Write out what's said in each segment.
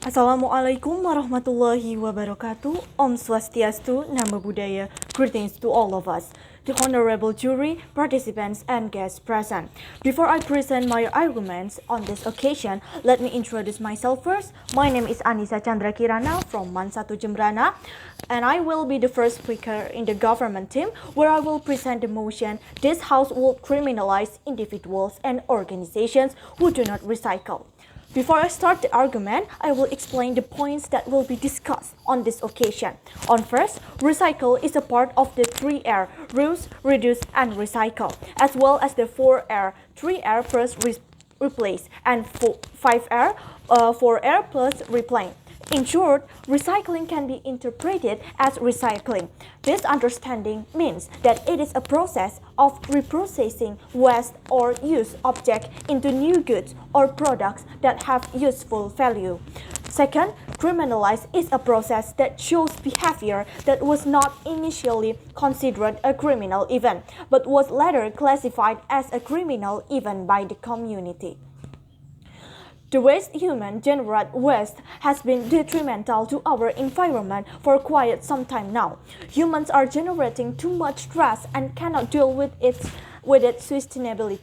Assalamualaikum warahmatullahi wabarakatuh. Om Swastiastu, Namo Buddhaya. Greetings to all of us, the honorable jury, participants, and guests present. Before I present my arguments on this occasion, let me introduce myself first. My name is Annisa Chandra kirana from Mansatu JEMBRANA, and I will be the first speaker in the government team where I will present the motion, this house will criminalize individuals and organizations who do not recycle. Before I start the argument, I will explain the points that will be discussed on this occasion. On first, recycle is a part of the 3R, reuse, reduce, and recycle, as well as the 4R, 3R plus replace, and 5R, 4R plus reclaim. In short, recycling can be interpreted as recycling. This understanding means that it is a process of reprocessing waste or used objects into new goods or products that have useful value. Second, criminalize is a process that shows behavior that was not initially considered a criminal event, but was later classified as a criminal event by the community. The waste human generate waste has been detrimental to our environment for quite some time now. Humans are generating too much stress and cannot deal with it sustainably.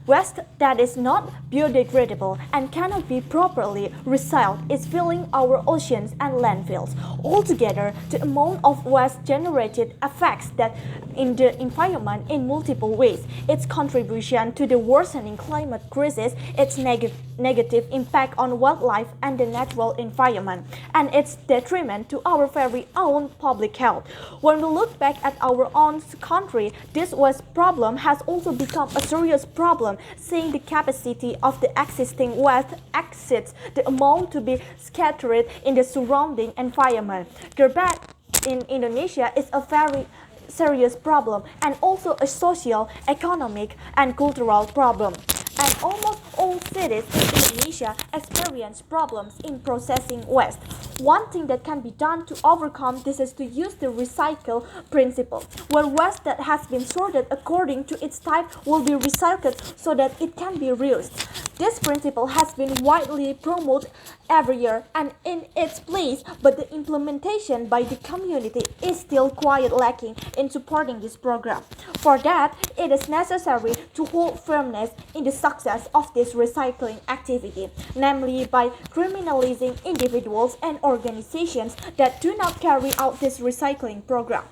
Waste that is not biodegradable and cannot be properly recycled is filling our oceans and landfills. Altogether, the amount of waste generated affects that in the environment in multiple ways. Its contribution to the worsening climate crisis, its negative impact on wildlife and the natural environment, and its detriment to our very own public health. When we look back at our own country, this waste problem has also become a serious problem, seeing the capacity of the existing waste exceeds the amount to be scattered in the surrounding environment. Garbage in Indonesia is a very serious problem and also a social, economic, and cultural problem. And almost all cities in Indonesia experience problems in processing waste. One thing that can be done to overcome this is to use the recycle principle, where waste that has been sorted according to its type will be recycled so that it can be reused. This principle has been widely promoted every year and in its place, but the implementation by the community is still quite lacking in supporting this program. For that, it is necessary to hold firmness in the success of this recycling activity, namely by criminalizing individuals and organizations that do not carry out this recycling program.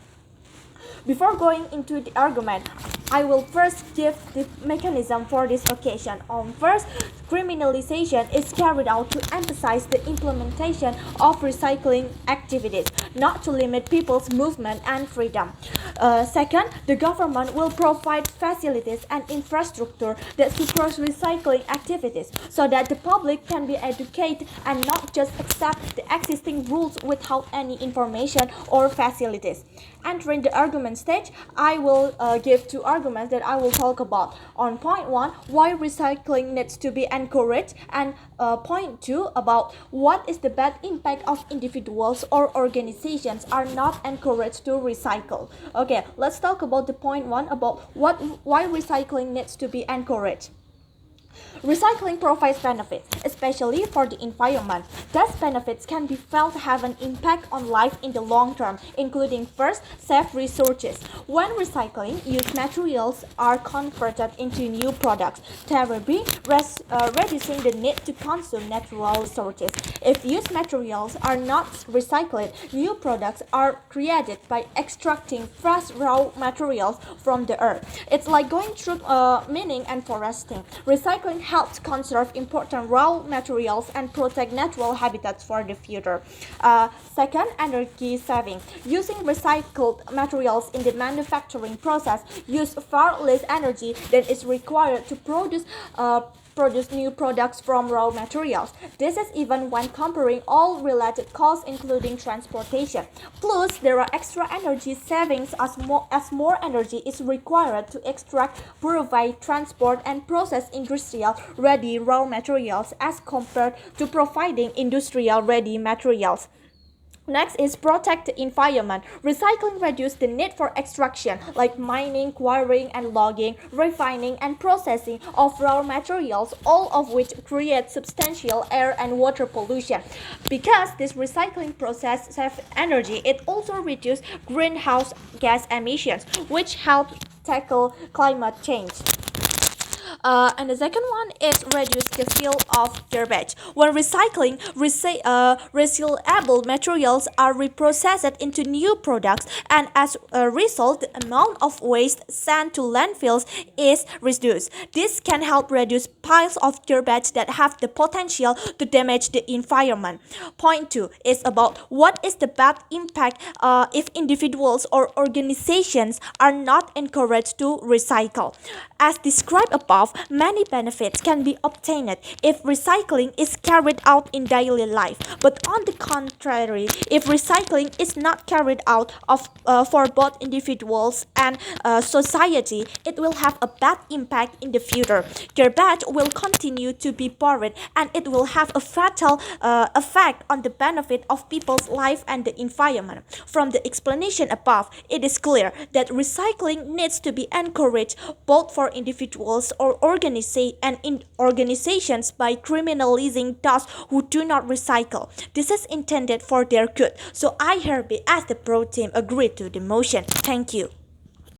Before going into the argument, I will first give the mechanism for this occasion. First, criminalization is carried out to emphasize the implementation of recycling activities, not to limit people's movement and freedom. Second, the government will provide facilities and infrastructure that supports recycling activities so that the public can be educated and not just accept the existing rules without any information or facilities. Entering the argument stage, I will give two arguments that I will talk about. On point 1, why recycling needs to be encouraged, and point 2 about what is the bad impact of individuals or organizations are not encouraged to recycle. Okay, let's talk about the point 1 about why recycling needs to be encouraged. Recycling provides benefits, especially for the environment. These benefits can be felt to have an impact on life in the long term, including first, save resources. When recycling, used materials are converted into new products, thereby reducing the need to consume natural resources. If used materials are not recycled, new products are created by extracting fresh raw materials from the earth. It's like going through mining and foresting. Recycling helps conserve important raw materials and protect natural habitats for the future. Second, energy saving. Using recycled materials in the manufacturing process use far less energy than is required to produce new products from raw materials. This is even when comparing all related costs including transportation. Plus, there are extra energy savings as more energy is required to extract, purify, transport, and process industrial-ready raw materials as compared to providing industrial-ready materials. Next is protect the environment. Recycling reduces the need for extraction like mining, quarrying and logging, refining and processing of raw materials, all of which create substantial air and water pollution. Because this recycling process saves energy, it also reduces greenhouse gas emissions, which help tackle climate change. And the second one is reduce the fill of garbage. When recycling, recyclable materials are reprocessed into new products, and as a result, the amount of waste sent to landfills is reduced. This can help reduce piles of garbage that have the potential to damage the environment. Point 2 is about what is the bad impact if individuals or organizations are not encouraged to recycle. As described above, many benefits can be obtained if recycling is carried out in daily life. But on the contrary, if recycling is not carried out for both individuals and society, it will have a bad impact in the future. Garbage will continue to be buried, and it will have a fatal effect on the benefit of people's life and the environment. From the explanation above, it is clear that recycling needs to be encouraged both for individuals or organizations by criminalizing those who do not recycle. This is intended for their good. So I hereby, as the Pro Team, agree to the motion. Thank you.